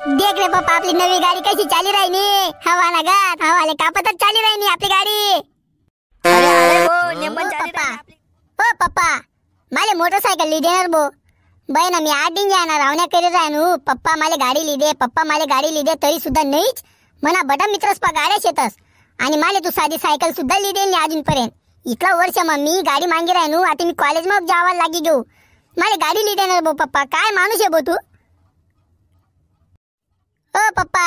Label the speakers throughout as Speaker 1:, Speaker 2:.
Speaker 1: देख रे पप्पा आपली नवी गाडी कशी चाली राहिनी हवा ना गात हवाले कापतच चाली राहिनी आपली गाडी।
Speaker 2: अरे अरे वो नेमन चाली
Speaker 1: पप्पा
Speaker 2: राहिनी
Speaker 1: ओ पप्पा माले मोटरसायकल ली देणार बो बाई ना मी 8 दिन जाणार रावण्या करीत राहनू पप्पा माले गाडी ली दे पप्पा माले गाडी ली दे तरी सुद्धा नाहीच मना बडा मित्रस पा गाड्या शेतस आणि माले तू साधी सायकल सुद्धा ली देईल अजूनपर्यंत इतला वर्ष मम्मी गाडी मांगी राहनू आता मी कॉलेज मध्ये जावा लागी घेऊ माले गाडी ली देणार बो पप्पा काय माणूस आहे बो तू। ओ पप्पा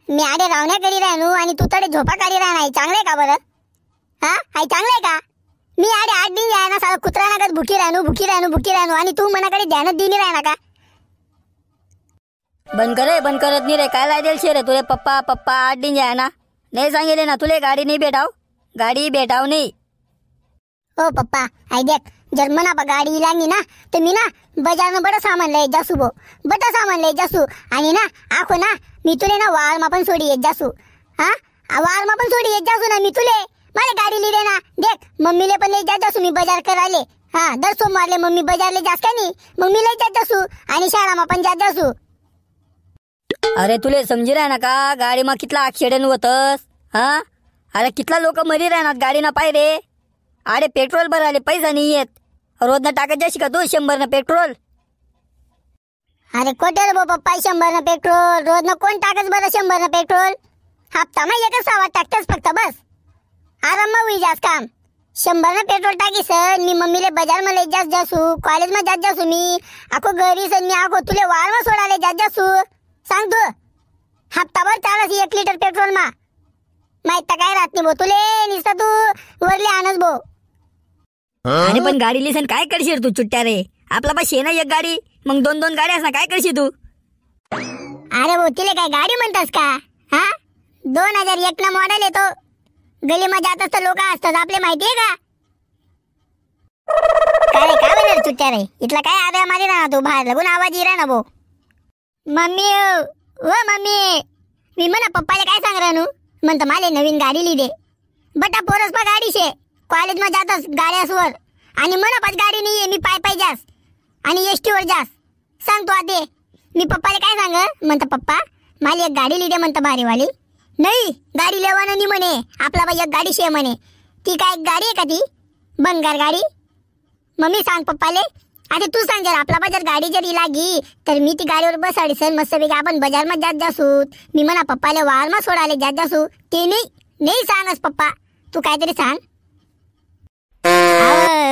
Speaker 1: मी आडे रावण्या करी राहनू आणि तू तडे झोपा काढी राहणार चांगले का बरं हा हाय चांगले का मी आडे 8 दिन जाय ना साला कुत्रा नागत भुकी राहनू आणि तू मनाकडे ध्यानच दिनी राहना का।
Speaker 2: बंद करत नाही रे काय लादेल शे रे तुले पप्पा पप्पा 8 दिन जाय ना नाही सांगेले ना तुले गाडी नाही भेटाव नाही।
Speaker 1: ओ पप्पा आई देख जर मना पा गाडी लागी ना तो मी ना बाजार में बड़ा सामान ले जासू बो बड़ा सामान ले जासू आणि ना आखो ना मी तुले ना वार मा पण सोडी येत जासू हा वार मा पण सोडी येत जासू ना मी तुले मला गाडी ली दे ना देख मम्मीले पण ले जात जासू मी बाजार करायले हा दर सोमवारले मम्मी बाजारले जास का नाही मग मी ले जात जासू आणि शाळा मा पण जात जासू।
Speaker 2: अरे तुले समजी राह ना का गाडी मा कितला ऍक्सिडेंट होतस हा अरे कितला लोक मरी राहणार गाडी ना पाय रे अरे पेट्रोल भराले पैसा नाही येत रोज ना टाकत जाशी का तू 100 न पेट्रोल।
Speaker 1: अरे कोटेल बो पप्पा 100 न पेट्रोल रोज न कोण टाकत बरं 100 न पेट्रोल हप्ता मा एकच सावा टाकतस फक्त बस आराम मा हुई जास काम 100 न पेट्रोल टाकी सर मी मम्मीले बाजार मा ले जास जासू कॉलेज मा जात जासू मी आखो घरी सर मी आखो तुले वार मा सोडाले जात जासू सांग तू हप्ताभर चालस 1 लिटर पेट्रोल मा माहित काय राहत नाही बो तुले निस्ता तू वरले आणस बो।
Speaker 2: आणि पण गाडी लिसन काय करशील तू चुट्ट्या रे आपला पास शे ना एक गाडी मग 2 गाड्या असणार काय करशील तू।
Speaker 1: अरे वो तिले काय गाडी म्हणतास का हा 2001 ना मॉडेल येतो गली मध्ये जात असतं लोक असतात आपले माहितीये का काय काय बोलणार चुट्ट्या रे इथला काय आद्या मारी ना तू बाहेर लगून आवाज येरा ना बो। मम्मी ओ मम्मी मी म्हणा पप्पाला काय सांग रानू म्हणतो माले नवीन गाडी ली दे बटा पोरस पा गाडी शे कॉलेज मा जातस गाड्यासवर आणि मला पास गाडी नाहीये मी पाय जास आणि एसटी वर जास सांग तू आते मी पप्पाला काय सांग म्हणता पप्पा मला एक गाडी ली दे म्हणता भारीवाली नाही गाडी लेवाना नाही म्हणे आपला बाई एक गाडी शे म्हणे ती काय गाडी आहे का ती बंगार गाडी मम्मी सांग पप्पाले आता तू सांग जर आपला बाजार गाडी जर लागी तर मी ती गाडीवर बसाडी सर मस्तपैकी आपण बाजार मध्ये जात जासू मी म्हणा पप्पाला वार मा सोडाले जात जासू ते नाही सांगस पप्पा तू काहीतरी सांग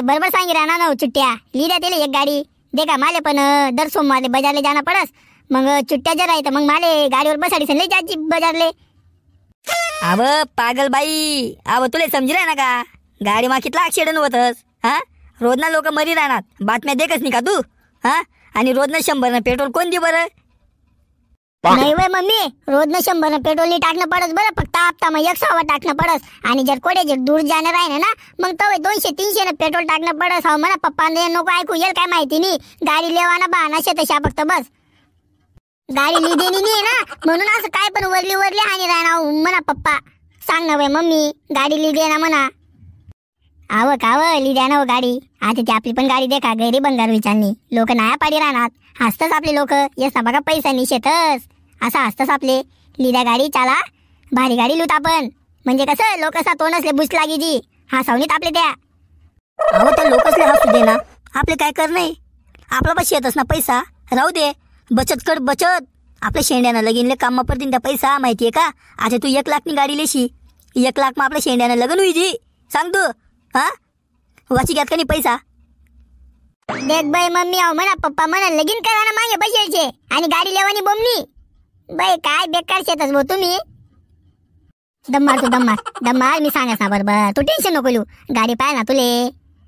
Speaker 1: बरोबर सांगी राहणार ना चुट्ट्या लिहिल्या दिले एक गाडी देखा माले पण दर सोमवारले बाजारले जाना पडस मग चुट्ट्या जर आहे तर मग माले गाडीवर बसाडी सर जायची बाजारले।
Speaker 2: अव पागल बाई अव तुले समजी राह ना का गाडी मा कितला ऍक्सिडेंट होतस हा रोज ना लोक मरी राहणार बातम्या देखस नाही का तू हा आणि रोज ना 100 न पेट्रोल कोण दे बरं
Speaker 1: नाही वय मम्मी रोज न 100 न पेट्रोल नाही टाकणं पडस बरं फक्त हप्ता मग 100 टाकणं पडस आणि जर कोडे जर दूर जाणार आहे ना मग तो 200-300 न पेट्रोल टाकणं पडस हो म्हणा पप्पा नको ऐकू येईल काय माहिती नाही गाडी लेवाना बहाना शे तशा फक्त बस गाडी ली देनी नाही ना म्हणून असं काय पण वरली आणि राहणार म्हणा पप्पा सांग ना वय मम्मी गाडी ली दे ना म्हणा काव ली द्या ना गाडी आता ती आपली पण गाडी देखा गैरी बंगार विचारणी लोक नाया पाडी राहणार हसतच आपले लोक येस ना बघा पैसा निशेतच असं हसतच आपले लिद्या गाडी चाला भारी गाडी लूत आपण म्हणजे कसं लोक असा तोंड असले बुस लागी जी हसावणीत आपले त्या
Speaker 2: अहो त्या लोकसले हसू दे ना आपले काय कर नाही आपला पास येतच ना पैसा राहू दे बचत कर बचत आपल्या शेंड्यानं लगीनले काम पडतील त्या पैसा माहितीये का आता तू 1 लाख नी गाडी लेशी 1 लाख मग आपल्या शेंड्यानं लगन होई जी सांग तू हा वाची घ्यात का नाही पैसा
Speaker 1: देख बाई मम्मी आहो म्हणा पप्पा म्हणा लगीन करा ना मागे पैशाचे आणि गाडी लेवानी बोमनी बाई काय बेकार शेतच भाऊ तुम्ही दम्मार मी सांगस ना बरोबर तू टेन्शन नको लिहू गाडी पाहिल ना तुले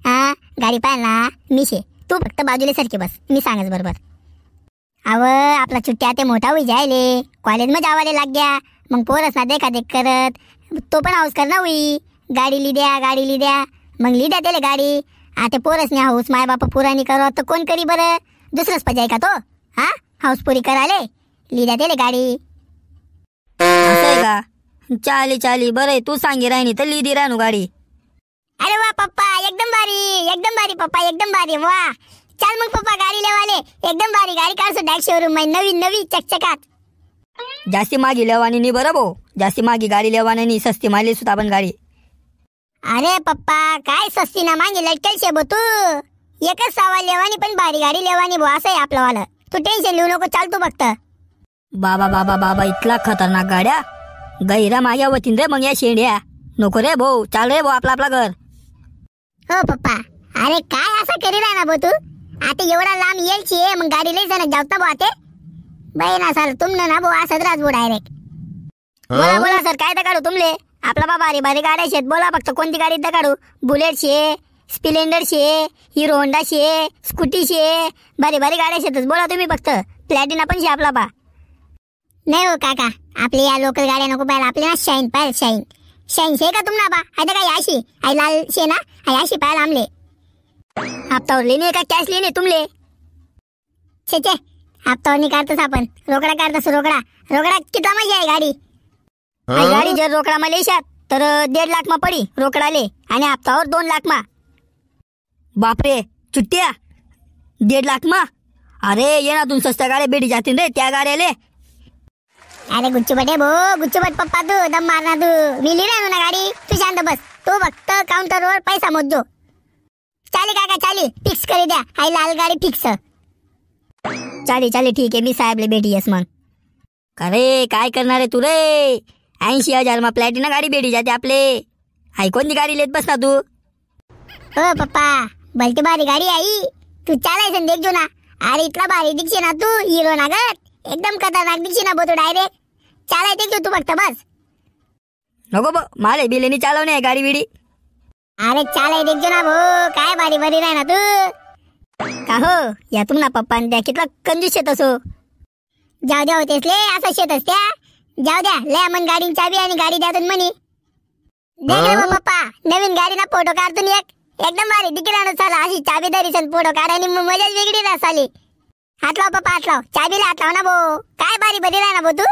Speaker 1: हा गाडी पाहिल ना मी शे तू फक्त बाजूले सरकी बस मी सांगस बरोबर। अव आपला चुट्ट्या ते मोठा होई जायले कॉलेज मध्ये जावाले लाग गया मग पोरस ना देखा देख करत तो पण हाऊस कर ना हुई गाडी ली द्या मग ली द्या त्याला गाडी आता पोरस ने हाऊस माय बापा पुरानी करत तर कोण करी बरं दुसरंच पाहिजे का तो हा हाऊस पुरी कराले ली द्या त्याला गाडी
Speaker 2: असं आहे का चाली बरं तू सांगी राहिनी तर ली दी राहू गाडी।
Speaker 1: अरे वाह पप्पा एकदम भारी पप्पा एकदम भारी वाह चल मग पप्पा गाडी लेवाले एकदम भारी गाडी काढसो डायरेक्ट शोरूम में नवी चकचकात
Speaker 2: जास्ती मागी लेवानी नाही बरं भाऊ. जास्ती मागी गाडी लेवानी नाही, सस्ती मारली सुद्धा आपण गाडी.
Speaker 1: अरे पप्पा काय सस्ती ना मागे लटकेल शे बो तू. एकच सवाल लेवानी पण भारी गाडी लेवानी भाऊ, असं आहे आपलं वालं. तू टेन्शन लिहू नको, चाल तू फक्त.
Speaker 2: बाबा बाबा बाबा इतला खतरनाक गाड्या गैरा माग्या होतीन रे मग या शेंड्या. नको रे भाऊ, चाल रे भाऊ आपला आपला घर.
Speaker 1: हो पप्पा, अरे काय असं करील ना भाऊ तू. आता एवढा लांब येलची मग गाडी लई जण जावता भाऊ. आते बाई ना साल तुमनं ना भाऊ असंच राज भाऊ डायरेक्ट. बोला बोला सर, काय तर काढू तुमले. आपला बाबा भारी भारी गाड्या शेत, बोला फक्त कोणती गाडी तर काढू. बुलेट शे, स्प्लेंडर शे, हिरो होंडा शे, स्कूटी शे, भारी भारी गाड्या शेतच. बोला तुम्ही फक्त. प्लॅटिना पण शे आपला बा. नाही हो काका, आपली या लोकल गाड्या नको पाहिजे. आपली ना शाईन पाहिजे, शाईन. शाईन शे का तुमना बा. आहे का याशी आई लाल शे ना, याशी पाहिजे आमले. हप्तावर लेणे का कॅश लेणे तुमले. छे छे, हप्तावर नाही काढतोस आपण, रोकडा काढतोस. रोकडा रोकडा कितना मजा आहे गाडी. गाडी जर रोकडा मा लेशात तर 1.5 लाख मा पडी रोकडाले, आणि हप्तावर 2 लाख मा.
Speaker 2: बापरे चुट्ट्या, 1.5 लाख मा. अरे ये ना तुम सस्त्या गाड्या भेटी जातील रे त्या गाड्याले.
Speaker 1: अरे गुच्चूबट आहे भो, गुच्चूबट पप्पा तू दम मारना तू. मी लिहिला ना गाडी, तू शांत बस. तू फक्त काउंटरवर पैसा मोजो. चाली काका चाली, फिक्स करी द्या. आई लाल गाडी फिक्स.
Speaker 2: चाली चाली ठीक आहे, मी साहेबले भेटी येस मग. अरे काय करणार आहे तू रे. 80,000 मा प्लॅटिना गाडी भेटी जाते आपले. आई कोणती गाडी लेत बस ना तू.
Speaker 1: हो पप्पा, भलती भारी गाडी आई. तू चालायचं देख जो ना. अरे इतला भारी दिखशी ना तू, हिरो ना ग. एकदम खतरनाक दिखशी ना बो तू डायरेक्ट. चालाय देख तू फक्त बस.
Speaker 2: नको बो, माले बिलेनी चालवणे आहे गाडी बिडी.
Speaker 1: अरे चालाय देख जो ना भो, काय भारी भारी राह ना तू.
Speaker 2: का हो या तुम ना पप्पा त्या कितला कंजूस शेत असो.
Speaker 1: जाऊ द्या होतेस ले, असं शेतच त्या. जाऊ द्या लय मन गाडी चाबी आणि गाडी द्या तुम्ही म्हणी. देख रे बो पप्पा, नवीन गाडी ना फोटो काढतो एक. एकदम भारी दिखला चाला. अशी चाबी धरी फोटो काढायनी मजाच वेगळी ना साली. हात लाव पप्पा, हात लाव. चाबीला हात लाव ना भो. काय भारी भारी राह ना भो तू.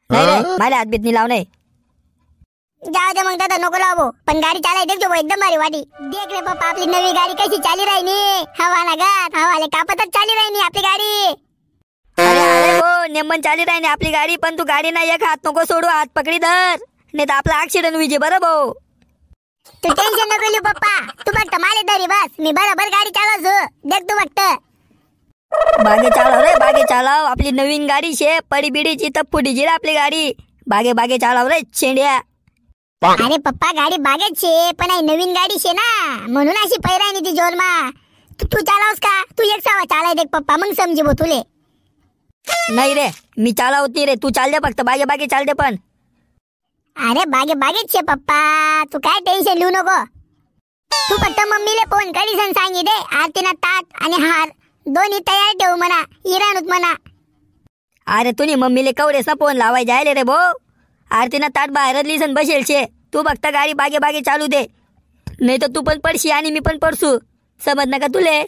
Speaker 2: नाही रे, मला हात बीत नाही लावणे.
Speaker 1: जाऊ दे मग दादा, नको लावो. पण गाडी चालाय देख जो एकदम भारी वाटी. देख रे पप्पा, आपली नवी गाडी कशी चाली राहिनी. हवा ना गात, हवाले कापतच चाली राहिनी आपली गाडी.
Speaker 2: अरे अरे हो नेमन चाली राहिनी आपली गाडी. पण तू गाडी ना एक हात नको सोडू, हात पकडी धर, नाही तर आपला ऍक्सिडेंट विजे. बरं भाऊ
Speaker 1: तू टेन्शन नको लिहू पप्पा. तू फक्त माले धरी बस, मी बरोबर गाडी चालवतो. देख तू फक्त.
Speaker 2: बागे चालव रे, बागे चालव. आपली नवीन गाडी शे, पडी बिडीची तर फुटीची रे आपली गाडी. बागे बागे चालव रे शेंड्या.
Speaker 1: अरे पप्पा गाडी बागेच शे, पण आई नवीन गाडी शे ना, म्हणून अशी पैरायनी ती जोरमा. तू चालवस का. तू एक सावा चालाय देख पप्पा, मग समजी भो तुले.
Speaker 2: नाही रे, मी चालवत नाही रे. तू चाल दे फक्त, बागे बागे चाल दे. पण
Speaker 1: अरे बागे बागेच शे पप्पा, तू काय टेन्शन लिहू नको. तू फक्त मम्मीले फोन करीसन सांगी दे. आरतीना ताट आणि हार दोन्ही तयार ठेवू म्हणा, इराणूत म्हणा.
Speaker 2: अरे तुनी मम्मीले कवडेस ना फोन लावाय जायले रे भाऊ. आरतीना ताट बाहेरच लिसन बसेल शे. तू फक्त गाडी बागे बागे चालू दे, नाही तर तू पण पडशी आणि मी पण पडसू. समज नका तुले.